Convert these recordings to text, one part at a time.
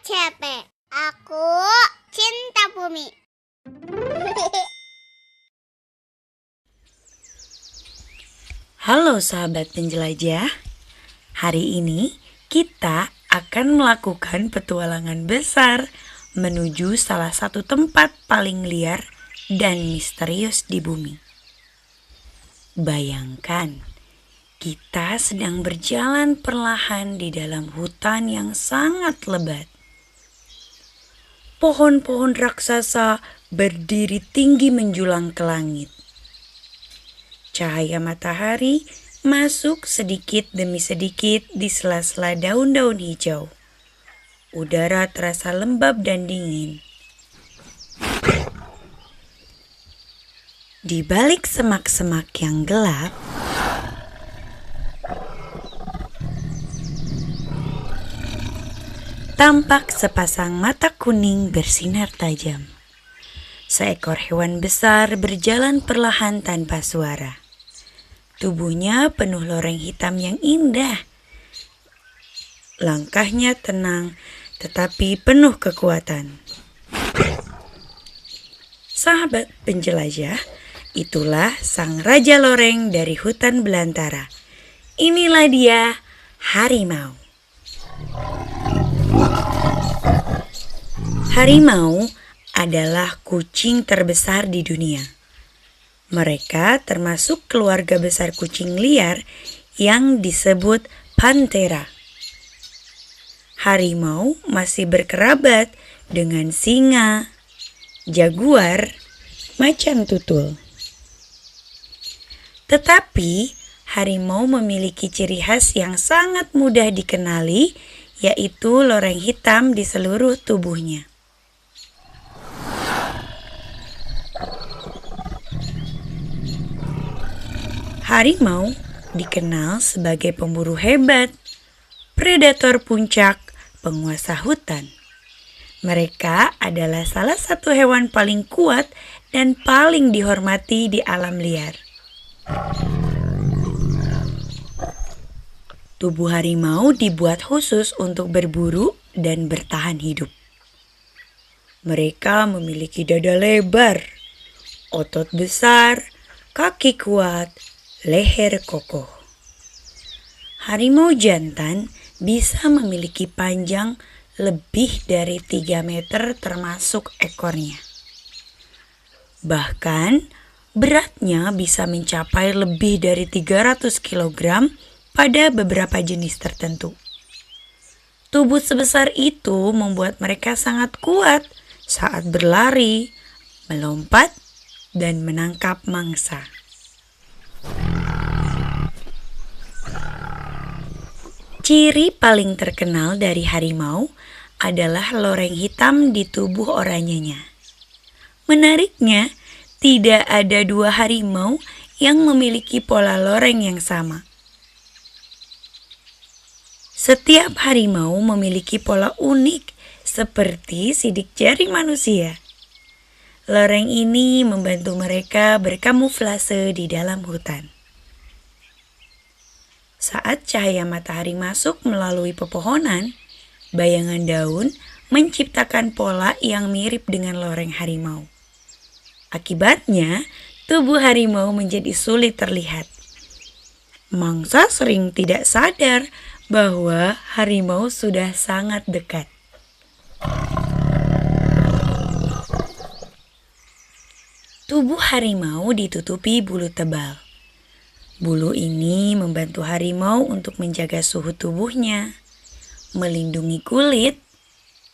CP. Aku cinta bumi. Halo sahabat penjelajah. Hari ini kita akan melakukan petualangan besar menuju salah satu tempat paling liar dan misterius di bumi. Bayangkan, kita sedang berjalan perlahan di dalam hutan yang sangat lebat. Pohon-pohon raksasa berdiri tinggi menjulang ke langit. Cahaya matahari masuk sedikit demi sedikit di sela-sela daun-daun hijau. Udara terasa lembab dan dingin. Di balik semak-semak yang gelap, tampak sepasang mata kuning bersinar tajam. Seekor hewan besar berjalan perlahan tanpa suara. Tubuhnya penuh loreng hitam yang indah. Langkahnya tenang tetapi penuh kekuatan. Sahabat penjelajah, itulah sang raja loreng dari hutan belantara. Inilah dia, harimau. Harimau adalah kucing terbesar di dunia. Mereka termasuk keluarga besar kucing liar yang disebut Panthera. Harimau masih berkerabat dengan singa, jaguar, macan tutul. Tetapi harimau memiliki ciri khas yang sangat mudah dikenali, yaitu loreng hitam di seluruh tubuhnya. Harimau dikenal sebagai pemburu hebat, predator puncak, penguasa hutan. Mereka adalah salah satu hewan paling kuat dan paling dihormati di alam liar. Tubuh harimau dibuat khusus untuk berburu dan bertahan hidup. Mereka memiliki dada lebar, otot besar, kaki kuat, leher kokoh. Harimau jantan bisa memiliki panjang lebih dari 3 meter termasuk ekornya. Bahkan beratnya bisa mencapai lebih dari 300 kg pada beberapa jenis tertentu. Tubuh sebesar itu membuat mereka sangat kuat saat berlari, melompat, dan menangkap mangsa. Ciri paling terkenal dari harimau adalah loreng hitam di tubuh oranyenya. Menariknya, tidak ada 2 harimau yang memiliki pola loreng yang sama. Setiap harimau memiliki pola unik seperti sidik jari manusia. Loreng ini membantu mereka berkamuflase di dalam hutan. Saat cahaya matahari masuk melalui pepohonan, bayangan daun menciptakan pola yang mirip dengan loreng harimau. Akibatnya, tubuh harimau menjadi sulit terlihat. Mangsa sering tidak sadar bahwa harimau sudah sangat dekat. Tubuh harimau ditutupi bulu tebal. Bulu ini membantu harimau untuk menjaga suhu tubuhnya, melindungi kulit,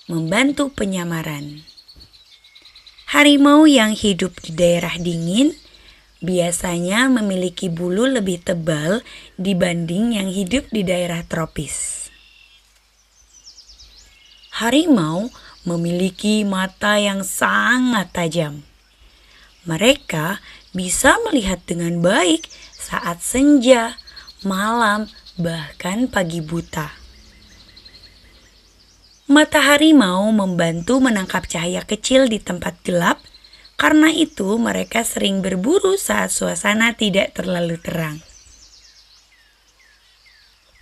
membantu penyamaran. Harimau yang hidup di daerah dingin biasanya memiliki bulu lebih tebal dibanding yang hidup di daerah tropis. Harimau memiliki mata yang sangat tajam. Mereka bisa melihat dengan baik saat senja, malam, bahkan pagi buta. Mata harimau membantu menangkap cahaya kecil di tempat gelap, karena itu mereka sering berburu saat suasana tidak terlalu terang.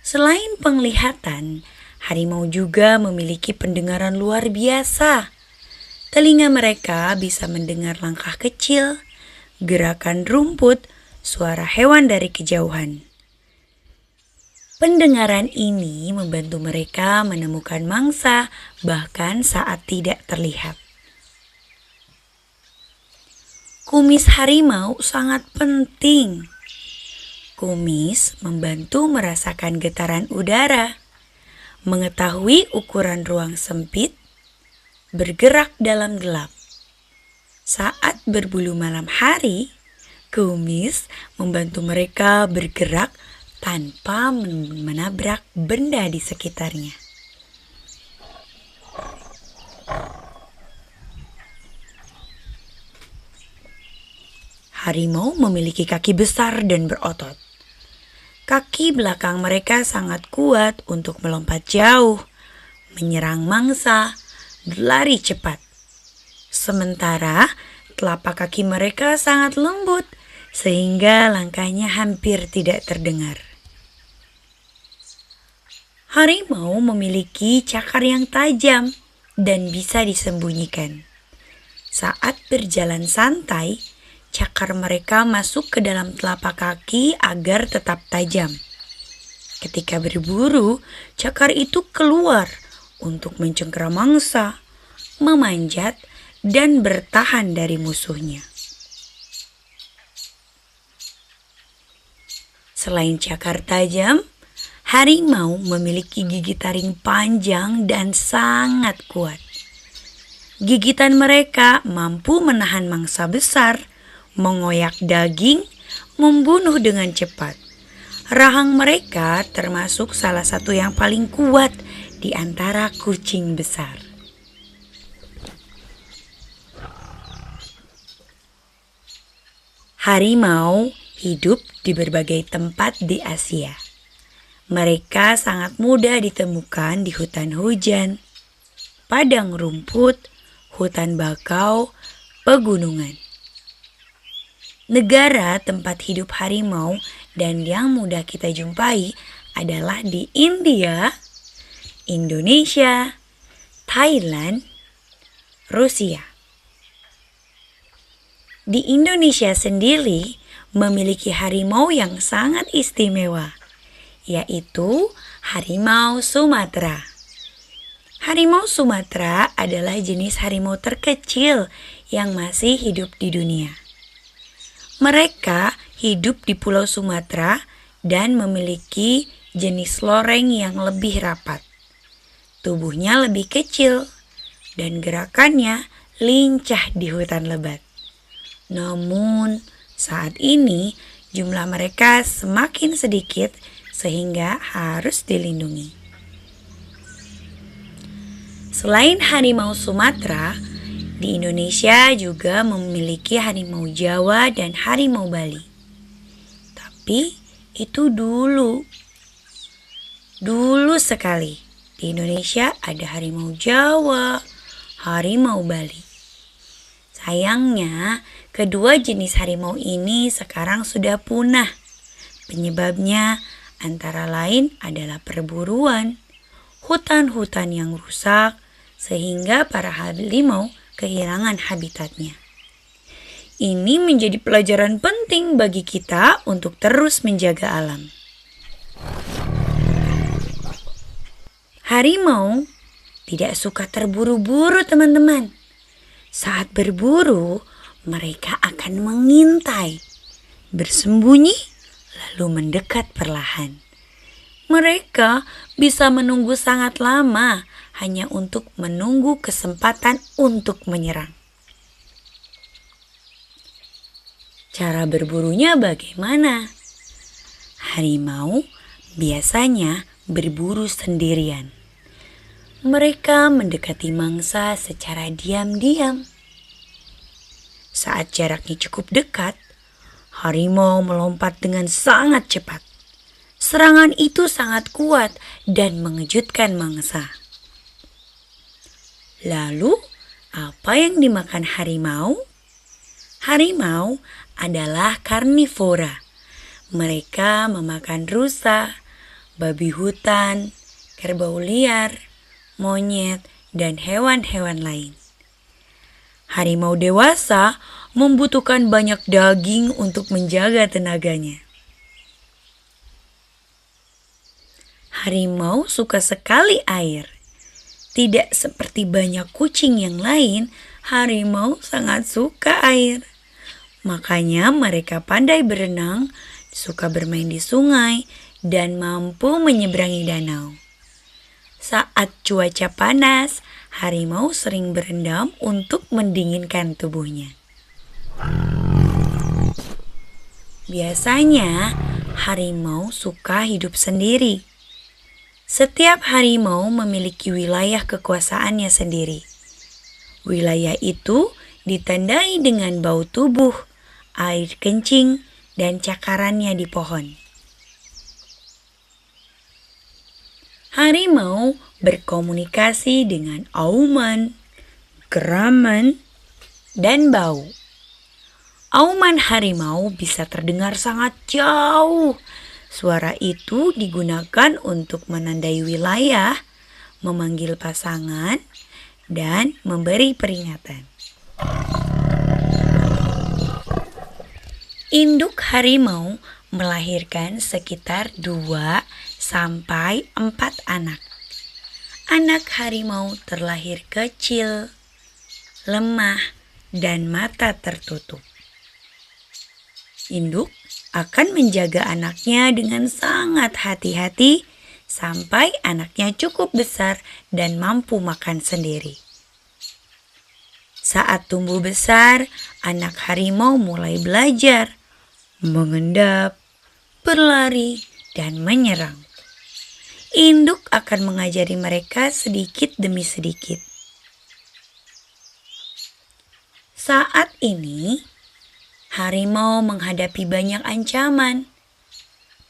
Selain penglihatan, Harimau juga memiliki pendengaran luar biasa. Telinga mereka bisa mendengar langkah kecil, gerakan rumput, suara hewan dari kejauhan. Pendengaran ini membantu mereka menemukan mangsa bahkan saat tidak terlihat. Kumis harimau sangat penting. Kumis membantu merasakan getaran udara, mengetahui ukuran ruang sempit, bergerak dalam gelap. Saat berbulu malam hari, kumis membantu mereka bergerak tanpa menabrak benda di sekitarnya. Harimau memiliki kaki besar dan berotot. Kaki belakang mereka sangat kuat untuk melompat jauh, menyerang mangsa, berlari cepat. Sementara telapak kaki mereka sangat lembut sehingga langkahnya hampir tidak terdengar. Harimau memiliki cakar yang tajam dan bisa disembunyikan. Saat berjalan santai, cakar mereka masuk ke dalam telapak kaki agar tetap tajam. Ketika berburu, cakar itu keluar untuk mencengkeram mangsa, memanjat, dan bertahan dari musuhnya. Selain cakar tajam, harimau memiliki gigi taring panjang dan sangat kuat. Gigitan mereka mampu menahan mangsa besar, mengoyak daging, membunuh dengan cepat. Rahang mereka termasuk salah satu yang paling kuat di antara kucing besar. Harimau hidup di berbagai tempat di Asia. Mereka sangat mudah ditemukan di hutan hujan, padang rumput, hutan bakau, pegunungan. Negara tempat hidup harimau dan yang mudah kita jumpai adalah di India, Indonesia, Thailand, Rusia. Di Indonesia sendiri memiliki harimau yang sangat istimewa, yaitu harimau Sumatera. Harimau Sumatera adalah jenis harimau terkecil yang masih hidup di dunia. Mereka hidup di Pulau Sumatera dan memiliki jenis loreng yang lebih rapat. Tubuhnya lebih kecil dan gerakannya lincah di hutan lebat. Namun, saat ini jumlah mereka semakin sedikit sehingga harus dilindungi. Selain harimau Sumatera, di Indonesia juga memiliki harimau Jawa dan harimau Bali. Tapi itu dulu sekali. Di Indonesia ada harimau Jawa, harimau Bali. Sayangnya, kedua jenis harimau ini sekarang sudah punah. Penyebabnya antara lain adalah perburuan, hutan-hutan yang rusak, sehingga para harimau kehilangan habitatnya. Ini menjadi pelajaran penting bagi kita untuk terus menjaga alam. Harimau tidak suka terburu-buru, teman-teman. Saat berburu, mereka akan mengintai, bersembunyi, lalu mendekat perlahan. Mereka bisa menunggu sangat lama hanya untuk menunggu kesempatan untuk menyerang. Cara berburunya bagaimana? Harimau biasanya berburu sendirian. Mereka mendekati mangsa secara diam-diam. Saat jaraknya cukup dekat, harimau melompat dengan sangat cepat. Serangan itu sangat kuat dan mengejutkan mangsa. Lalu, apa yang dimakan harimau? Harimau adalah karnivora. Mereka memakan rusa, babi hutan, kerbau liar, monyet, dan hewan-hewan lain. Harimau dewasa membutuhkan banyak daging untuk menjaga tenaganya. Harimau suka sekali air. Tidak seperti banyak kucing yang lain, harimau sangat suka air. Makanya mereka pandai berenang, suka bermain di sungai, dan mampu menyeberangi danau. Saat cuaca panas, harimau sering berendam untuk mendinginkan tubuhnya. Biasanya, harimau suka hidup sendiri. Setiap harimau memiliki wilayah kekuasaannya sendiri. Wilayah itu ditandai dengan bau tubuh, air kencing, dan cakarannya di pohon. Harimau berkomunikasi dengan auman, geraman, dan bau. Auman harimau bisa terdengar sangat jauh. Suara itu digunakan untuk menandai wilayah, memanggil pasangan, dan memberi peringatan. Induk harimau melahirkan sekitar 2 sampai 4 anak. Anak harimau terlahir kecil, lemah, dan mata tertutup. Induk akan menjaga anaknya dengan sangat hati-hati sampai anaknya cukup besar dan mampu makan sendiri. Saat tumbuh besar, anak harimau mulai belajar mengendap, berlari, dan menyerang. Induk akan mengajari mereka sedikit demi sedikit. Saat ini, harimau menghadapi banyak ancaman.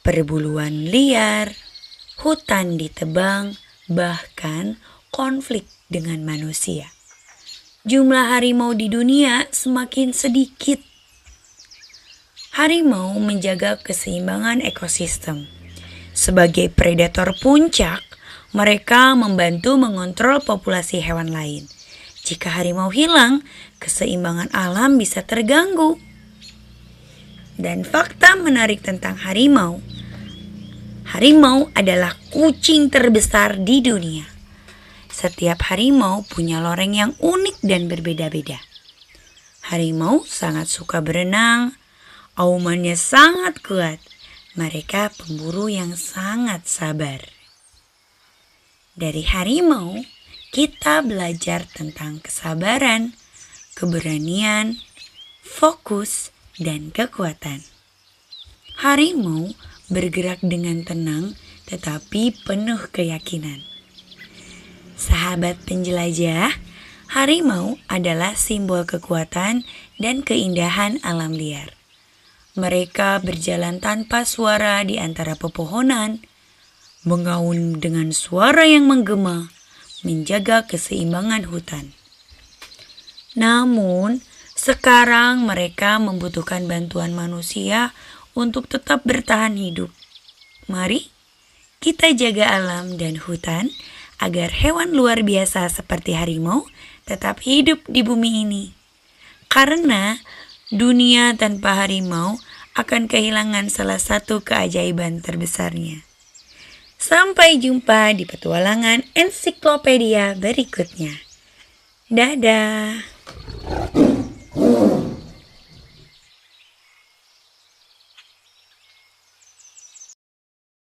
Perbuluan liar, hutan ditebang, bahkan konflik dengan manusia. Jumlah harimau di dunia semakin sedikit. Harimau menjaga keseimbangan ekosistem. Sebagai predator puncak, mereka membantu mengontrol populasi hewan lain. Jika harimau hilang, keseimbangan alam bisa terganggu. Dan fakta menarik tentang harimau. Harimau adalah kucing terbesar di dunia. Setiap harimau punya loreng yang unik dan berbeda-beda. Harimau sangat suka berenang. Aumannya sangat kuat. Mereka pemburu yang sangat sabar. Dari harimau, kita belajar tentang kesabaran, keberanian, fokus, dan kekuatan. Harimau bergerak dengan tenang tetapi penuh keyakinan. Sahabat penjelajah, harimau adalah simbol kekuatan dan keindahan alam liar. Mereka berjalan tanpa suara di antara pepohonan, mengaum dengan suara yang menggema, menjaga keseimbangan hutan. Namun, sekarang mereka membutuhkan bantuan manusia untuk tetap bertahan hidup. Mari kita jaga alam dan hutan agar hewan luar biasa seperti harimau tetap hidup di bumi ini. Karena dunia tanpa harimau akan kehilangan salah satu keajaiban terbesarnya. Sampai jumpa di petualangan ensiklopedia berikutnya. Dadah.